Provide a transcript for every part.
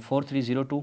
4302।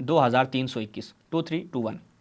2321 2321।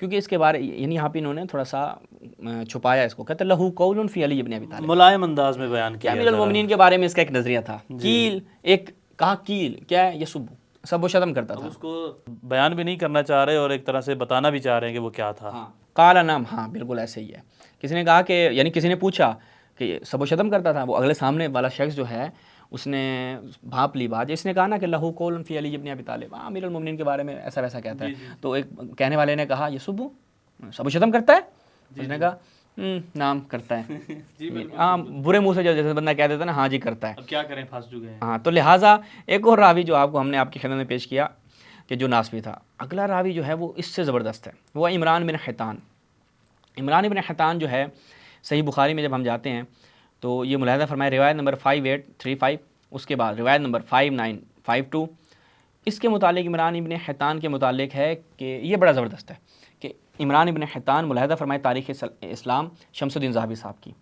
کیونکہ اس کے بارے یعنی یہاں پہ انہوں نے تھوڑا سا چھپایا اس کو، کہتے لہو قول فی علی ابن ابی طالب، ملائم انداز میں بیان کہ کیا امیر المومنین کے بارے میں اس کا ایک نظریہ تھا، کیل ایک کہا کیل کیا ہے، یہ سب و شتم کرتا تھا، اس کو بیان بھی نہیں کرنا چاہ رہے اور ایک طرح سے بتانا بھی چاہ رہے ہیں کہ وہ کیا تھا. ہاں کالا نام، ہاں بالکل ایسے ہی ہے. کسی نے کہا کہ یعنی کسی نے پوچھا کہ سب و شتم کرتا تھا، وہ اگلے سامنے والا شخص جو ہے اس نے بھانپ لی بات، اس نے کہا نا کہ لہو قول فی علی ابن ابی طالب، امیر المومنین کے بارے میں ایسا ویسا کہتا ہے. تو ایک کہنے والے نے کہا یہ سب و شتم کرتا ہے، اس نے کہا نام کرتا ہے. ہاں برے منہ سے جیسے بندہ کہہ دیتا ہے نا، ہاں جی کرتا ہے. اب کیا کریں، پھنس چکے ہیں. ہاں تو لہٰذا ایک اور راوی جو آپ کو ہم نے آپ کی خدمت میں پیش کیا کہ جو ناسبی تھا، اگلا راوی جو ہے وہ اس سے زبردست ہے، وہ عمران بن حیطان. عمران بن حیطان جو ہے صحیح بخاری میں جب ہم جاتے ہیں تو یہ ملاحظہ فرمائے روایت نمبر 5835، اس کے بعد روایت نمبر 5952. اس کے متعلق عمران بن حیطان کے متعلق ہے کہ یہ بڑا زبردست ہے کہ عمران بن حیطان ملاحظہ فرمائے تاریخ اسلام شمس الدین ذہبی صاحب کی،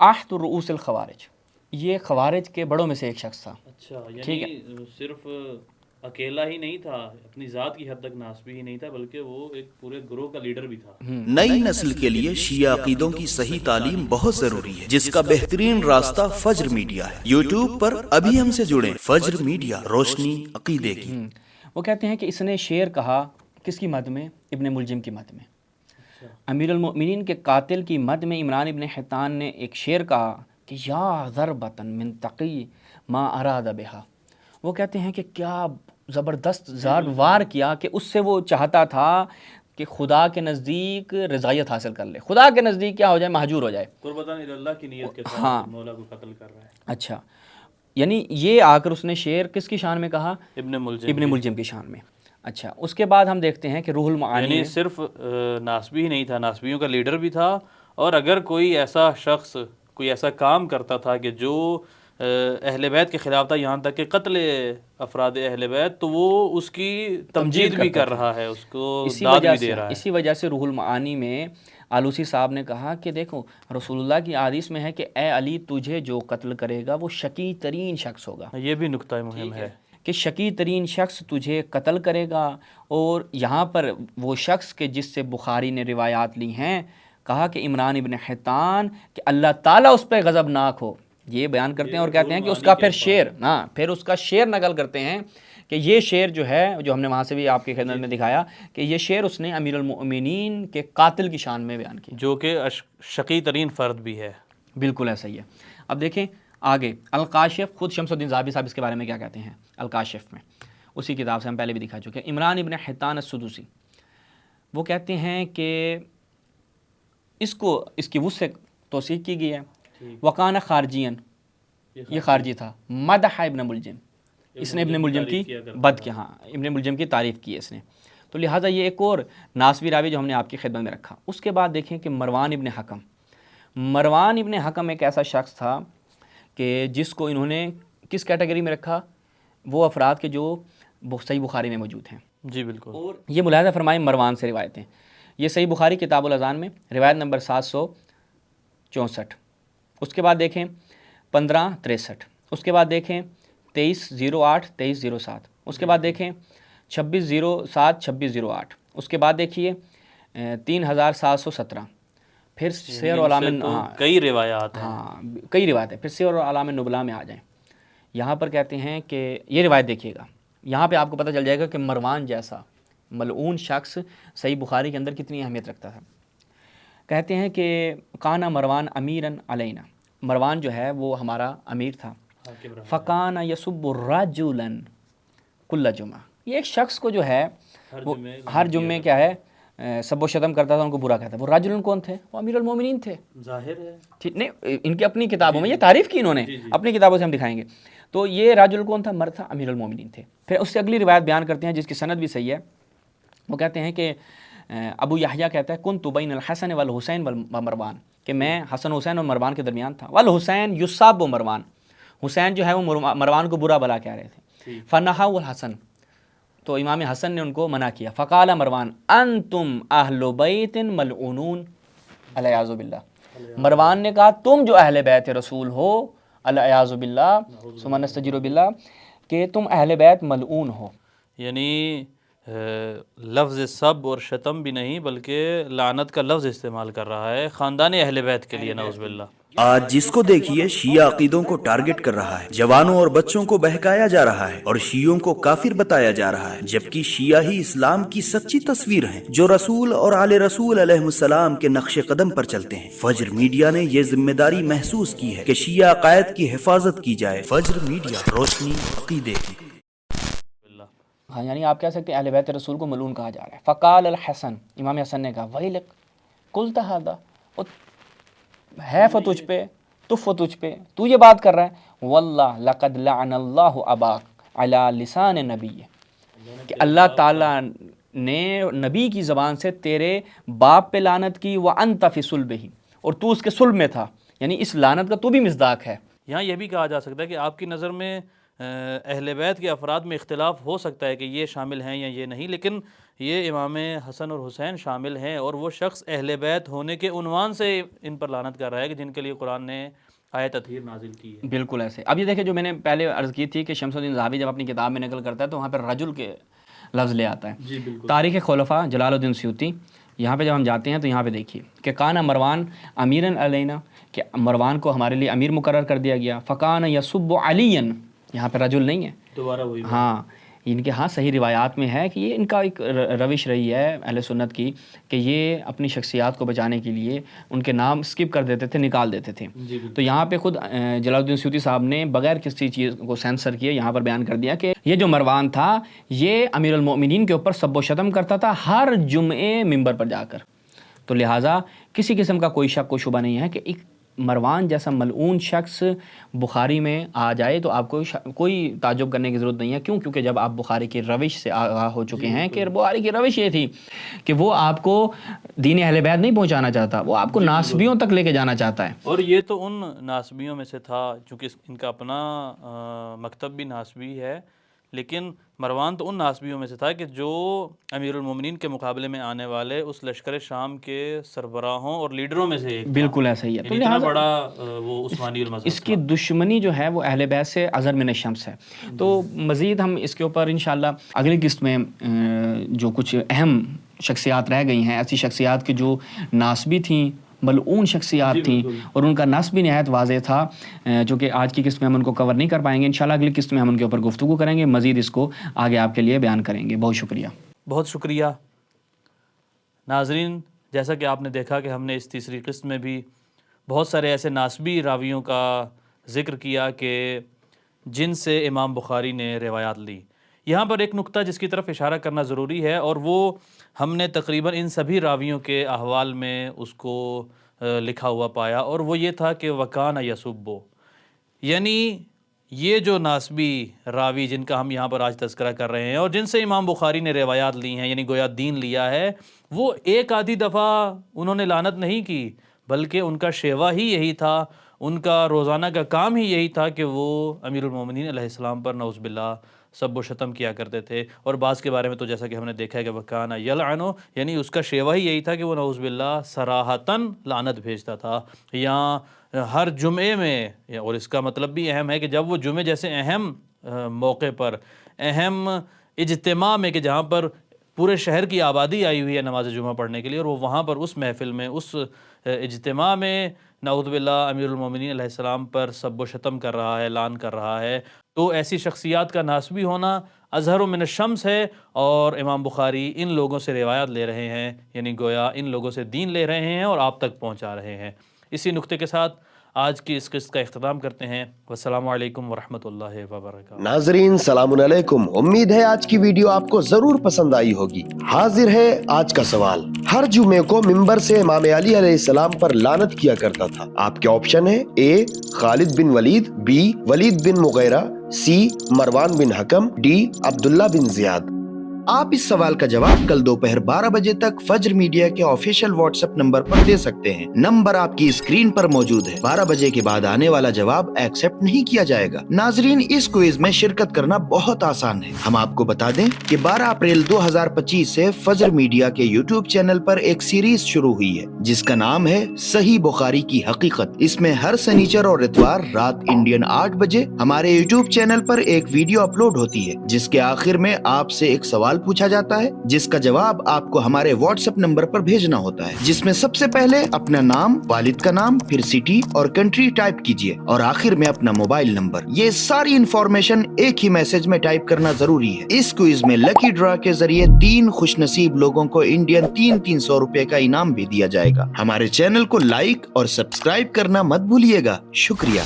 احد رؤوس الخوارج، یہ خوارج کے بڑوں میں سے ایک شخص تھا. اچھا یعنی صرف اکیلا ہی نہیں تھا، اپنی ذات کی حد تک ناسبی ہی نہیں تھا، بلکہ وہ ایک پورے گروہ کا لیڈر بھی تھا. نئی نسل کے لیے شیعہ عقیدوں کی صحیح تعلیم بہت ضروری ہے، جس کا بہترین راستہ فجر میڈیا ہے. یوٹیوب پر ابھی ہم سے جڑیں. فجر میڈیا، روشنی عقیدے کی. وہ کہتے ہیں کہ اس نے شعر کہا کس کی مد میں؟ ابن ملجم کی مد میں. امیر المؤمنین کے قاتل کی مد میں عمران ابن حیطان نے ایک شعر کہا کہ یا ضربۃ من تقی ما اراد بہا. وہ کہتے ہیں کہ کیا زبردست وار کیا کہ اس سے وہ چاہتا تھا کہ خدا کے نزدیک رضایت حاصل کر لے، خدا کے نزدیک کیا ہو جائے، مہجور ہو جائے. قربتاً اللہ کی نیت کے ساتھ مولا کو قتل کر رہا ہے. اچھا یعنی یہ آ کر اس نے شعر کس کی شان میں کہا؟ ابن ملجم کی شان میں. اچھا اس کے بعد ہم دیکھتے ہیں کہ روح المعانی یعنی صرف ناسبی ہی نہیں تھا، ناسبیوں کا لیڈر بھی تھا. اور اگر کوئی ایسا شخص کوئی ایسا کام کرتا تھا کہ جو اہل بیت کے خلاف تھا، یہاں تک کہ قتل افراد اہل بیت، تو وہ اس کی تمجید بھی کر رہا ہے، اس کو داد بھی دے رہا ہے. اسی وجہ سے روح المعانی میں آلوسی صاحب نے کہا کہ دیکھو رسول اللہ کی حدیث میں ہے کہ اے علی تجھے جو قتل کرے گا وہ شقی ترین شخص ہوگا. یہ بھی نکتہ مہم ہے کہ شقی ترین شخص تجھے قتل کرے گا. اور یہاں پر وہ شخص کے جس سے بخاری نے روایات لی ہیں، کہا کہ عمران ابن حیطان کہ اللہ تعالیٰ اس پہ غضبناک ہو، یہ بیان کرتے ہیں اور کہتے ہیں کہ اس کا پھر شعر پھر اس کا شعر نقل کرتے ہیں کہ یہ شعر جو ہے جو ہم نے وہاں سے بھی آپ کی خدمت میں دکھایا کہ یہ شعر اس نے امیر المؤمنین کے قاتل کی شان میں بیان کیا، جو کہ شقی ترین فرد بھی ہے. بالکل ایسا ہی ہے. اب دیکھیں آگے الکاشف، خود شمس الدین ذہبی صاحب اس کے بارے میں کیا کہتے ہیں الکاشف میں، اسی کتاب سے ہم پہلے بھی دکھا چکے ہیں. عمران ابن حیطان السدوسی وہ کہتے ہیں کہ اس کی وصف سے توثیق کی گئی ہے. وقان خارجین، یہ خارجی تھا. مدح ابن ملجم، اس نے ابن ملجم کی بد کیا، ہاں ابن ملجم کی تعریف کی ہے اس نے. تو لہٰذا یہ ایک اور ناسبی راوی جو ہم نے آپ کی خدمت میں رکھا. اس کے بعد دیکھیں کہ مروان ابن حکم. مروان ابن حکم ایک ایسا شخص تھا کہ جس کو انہوں نے کس کیٹیگری میں رکھا؟ وہ افراد کے جو صحیح بخاری میں موجود ہیں. جی بالکل. اور یہ ملاحظہ فرمائیں مروان سے روایتیں، یہ صحیح بخاری کتاب الاذان میں روایت نمبر 764. اس کے بعد دیکھیں 1563. اس کے بعد دیکھیں 2308 2307. اس کے بعد دیکھیں 2607 2608. اس کے بعد دیکھیے 3717. پھر سیر علام کئی روایات ہیں. کئی روایتیں. پھر سیر علام نبلا میں آ جائیں. یہاں پر کہتے ہیں کہ یہ روایت دیکھیے گا، یہاں پہ آپ کو پتہ چل جائے گا کہ مروان جیسا ملعون شخص صحیح بخاری کے اندر کتنی اہمیت رکھتا تھا. کہتے ہیں کہ کانا مروان امیرن علینا، مروان جو ہے وہ ہمارا امیر تھا. فکان یسب رجلا کل جمعہ، یہ ایک شخص کو جو ہے وہ ہر جمعے کیا ہے سب و شتم کرتا تھا، ان کو برا کہتا. وہ رجل کون تھے؟ وہ امیر المومنین تھے. ظاہر ہے ٹھیک نہیں، ان کی اپنی کتابوں میں یہ تعریف کی انہوں نے، اپنی کتابوں سے ہم دکھائیں گے. تو یہ رجل کون تھا؟ مرد تھا، امیر المومنین تھے. پھر اس سے اگلی روایت بیان کرتے ہیں جس کی سند بھی صحیح ہے. وہ کہتے ہیں کہ ابو یحییٰ کہتا ہے کنت بین الحسن والحسین ومروان، کہ میں حسن حسین اور مروان کے درمیان تھا. والحسین یصاب مروان، حسین جو ہے وہ مروان کو برا بلا کہہ رہے تھے. فنہا الحسن، تو امام حسن نے ان کو منع کیا. فقال مروان انتم اہل بیت ملعونون العیاذ باللہ. مروان نے کہا تم جو اہل بیت رسول ہو العیاذ باللہ ثم نستجیر باللہ، کہ تم اہل بیت ملعون ہو. یعنی لفظ سب اور شتم بھی نہیں بلکہ لعنت کا لفظ استعمال کر رہا ہے خاندان اہل بیت کے لیے، نعوذ باللہ۔ آج جس کو دیکھیے شیعہ عقیدوں کو ٹارگٹ کر رہا ہے، جوانوں اور بچوں کو بہکایا جا رہا ہے اور شیعوں کو کافر بتایا جا رہا ہے، جبکہ شیعہ ہی اسلام کی سچی تصویر ہیں جو رسول اور آل رسول علیہ السلام کے نقش قدم پر چلتے ہیں۔ فجر میڈیا نے یہ ذمہ داری محسوس کی ہے کہ شیعہ عقائد کی حفاظت کی جائے۔ فجر میڈیا، روشنی عقیدے کی۔ ہاں یعنی آپ کہہ سکتے ہیں اہل بیت رسول کو ملعون کہا جا رہا ہے۔ فقال الحسن، امام حسن نے کہا ویلک قلت ھذا، ہے فتجھ پہ، تف تجھ پہ، تو یہ بات کر رہا ہے۔ واللہ لقد لعن اللہ اباک علی لسان نبی، کہ اللہ تعالیٰ نے نبی کی زبان سے تیرے باپ پہ لعنت کی، وانت فی صلبہ، اور تو اس کے صلب میں تھا، یعنی اس لعنت کا تو بھی مصداق ہے۔ یہاں یہ بھی کہا جا سکتا ہے کہ آپ کی نظر میں اہل بیت کے افراد میں اختلاف ہو سکتا ہے کہ یہ شامل ہیں یا یہ نہیں، لیکن یہ امام حسن اور حسین شامل ہیں، اور وہ شخص اہل بیت ہونے کے عنوان سے ان پر لعنت کر رہا ہے کہ جن کے لیے قرآن نے آیت تطہیر نازل کی ہے۔ بالکل ایسے۔ اب یہ دیکھیں جو میں نے پہلے عرض کی تھی کہ شمس الدین ذہبی جب اپنی کتاب میں نقل کرتا ہے تو وہاں پہ رجل کے لفظ لے آتا ہے۔ جی بالکل۔ تاریخ خلفاء جلال الدین سیوطی، یہاں پہ جب ہم جاتے ہیں تو یہاں پہ دیکھیے کہ کانا مروان امیراً علینا، کہ مروان کو ہمارے لیے امیر مقرر کر دیا گیا۔ فکان یسب علیاً، یہاں پہ رجل نہیں ہے، دوبارہ وہی ہاں ان کے ہاں صحیح روایات میں ہے کہ یہ ان کا ایک روش رہی ہے اہل سنت کی کہ یہ اپنی شخصیات کو بچانے کے لیے ان کے نام سکپ کر دیتے تھے، نکال دیتے تھے۔ تو یہاں پہ خود جلال الدین سیوطی صاحب نے بغیر کسی چیز کو سینسر کیے یہاں پر بیان کر دیا کہ یہ جو مروان تھا یہ امیر المؤمنین کے اوپر سب و شتم کرتا تھا ہر جمعے ممبر پر جا کر، تو لہٰذا کسی قسم کا کوئی شک و شبہ نہیں ہے کہ ایک مروان جیسا ملعون شخص بخاری میں آ جائے تو آپ کو کوئی تعجب کرنے کی ضرورت نہیں ہے۔ کیوں؟ کیونکہ جب آپ بخاری کی روش سے آگاہ ہو چکے ہیں کہ بخاری کی روش یہ تھی کہ وہ آپ کو دین اہل بیت نہیں پہنچانا چاہتا، وہ آپ کو ناسبیوں تک لے کے جانا چاہتا ہے۔ اور یہ تو ان ناسبیوں میں سے تھا، چونکہ ان کا اپنا مکتب بھی ناسبی ہے، لیکن مروان تو ان ناسبیوں میں سے تھا کہ جو امیر المومنین کے مقابلے میں آنے والے اس لشکر شام کے سربراہوں اور لیڈروں میں سے ایک تھا۔ بالکل ایسا ہی ہے۔ تو اتنا لہٰذا بڑا وہ عثمانی المذہب اس کی دشمنی جو ہے وہ اہل بیت سے ازہر من الشمس ہے۔ تو مزید ہم اس کے اوپر انشاءاللہ اگلی قسط میں جو کچھ اہم شخصیات رہ گئی ہیں، ایسی شخصیات کی جو ناسبی تھیں، ملعون شخصیات تھیں، اور ان کا نسب بھی نہایت واضح تھا، جو کہ آج کی قسط میں ہم ان کو کور نہیں کر پائیں گے۔ انشاءاللہ اگلی قسط میں ہم ان کے اوپر گفتگو کریں گے، مزید اس کو آگے آپ کے لیے بیان کریں گے۔ بہت شکریہ۔ بہت شکریہ ناظرین، جیسا کہ آپ نے دیکھا کہ ہم نے اس تیسری قسط میں بھی بہت سارے ایسے ناسبی راویوں کا ذکر کیا کہ جن سے امام بخاری نے روایات لی۔ یہاں پر ایک نقطہ جس کی طرف اشارہ کرنا ضروری ہے، اور وہ ہم نے تقریباً ان سبھی راویوں کے احوال میں اس کو لکھا ہوا پایا، اور وہ یہ تھا کہ وکان یسبو، یعنی یہ جو ناسبی راوی جن کا ہم یہاں پر آج تذکرہ کر رہے ہیں اور جن سے امام بخاری نے روایات لی ہیں، یعنی گویا دین لیا ہے، وہ ایک آدھی دفعہ انہوں نے لعنت نہیں کی، بلکہ ان کا شیوا ہی یہی تھا، ان کا روزانہ کا کام ہی یہی تھا کہ وہ امیر المومنین علیہ السلام پر نعوذ باللہ سب و شتم کیا کرتے تھے۔ اور بعض کے بارے میں تو جیسا کہ ہم نے دیکھا ہے کہ وکان یلعنو، یعنی اس کا شیوا ہی یہی تھا کہ وہ نعوذ باللہ صراحتاً لعنت بھیجتا تھا، یا ہر جمعے میں، اور اس کا مطلب بھی اہم ہے کہ جب وہ جمعے جیسے اہم موقع پر، اہم اجتماع میں کہ جہاں پر پورے شہر کی آبادی آئی ہوئی ہے نماز جمعہ پڑھنے کے لیے، اور وہ وہاں پر اس محفل میں، اس اجتماع میں نعوذ باللہ امیر المومنین علیہ السلام پر سب و شتم کر رہا ہے، لعن کر رہا ہے، تو ایسی شخصیات کا ناسبی ہونا اظہر من الشمس ہے، اور امام بخاری ان لوگوں سے روایت لے رہے ہیں، یعنی گویا ان لوگوں سے دین لے رہے ہیں اور آپ تک پہنچا رہے ہیں۔ اسی نقطے کے ساتھ آج کی اس قسط کا اختتام کرتے ہیں۔ والسلام علیکم ورحمۃ اللہ وبرکاتہ۔ ناظرین السلام علیکم، امید ہے آج کی ویڈیو آپ کو ضرور پسند آئی ہوگی۔ حاضر ہے آج کا سوال۔ ہر جمعے کو ممبر سے امام علی علیہ السلام پر لعنت کیا کرتا تھا۔ آپ کے آپشن ہیں: اے خالد بن ولید، بی ولید بن مغیرہ، سی مروان بن حکم، ڈی عبداللہ بن زیاد۔ آپ اس سوال کا جواب کل دوپہر 12 بجے تک فجر میڈیا کے آفیشیل واٹس ایپ نمبر پر دے سکتے ہیں۔ نمبر آپ کی اسکرین پر موجود ہے۔ 12 بجے کے بعد آنے والا جواب ایکسپٹ نہیں کیا جائے گا۔ ناظرین، اس کوئز میں شرکت کرنا بہت آسان ہے۔ ہم آپ کو بتا دیں کہ 12 اپریل 2025 سے فجر میڈیا کے یوٹیوب چینل پر ایک سیریز شروع ہوئی ہے جس کا نام ہے صحیح بخاری کی حقیقت۔ اس میں ہر سنیچر اور اتوار رات انڈین 8 بجے ہمارے یوٹیوب چینل پر ایک ویڈیو اپلوڈ ہوتی ہے جس کے آخر میں آپ سے ایک سوال سوال پوچھا جاتا ہے جس کا جواب آپ کو ہمارے واٹس ایپ نمبر پر بھیجنا ہوتا ہے، جس میں سب سے پہلے اپنا نام، والد کا نام، پھر سٹی اور کنٹری ٹائپ کیجیے اور آخر میں اپنا موبائل نمبر۔ یہ ساری انفارمیشن ایک ہی میسج میں ٹائپ کرنا ضروری ہے۔ اس کوئز میں لکی ڈرا کے ذریعے 3 خوش نصیب لوگوں کو انڈین 300 روپے کا انعام بھی دیا جائے گا۔ ہمارے چینل کو لائک اور سبسکرائب کرنا مت بھولیے گا۔ شکریہ۔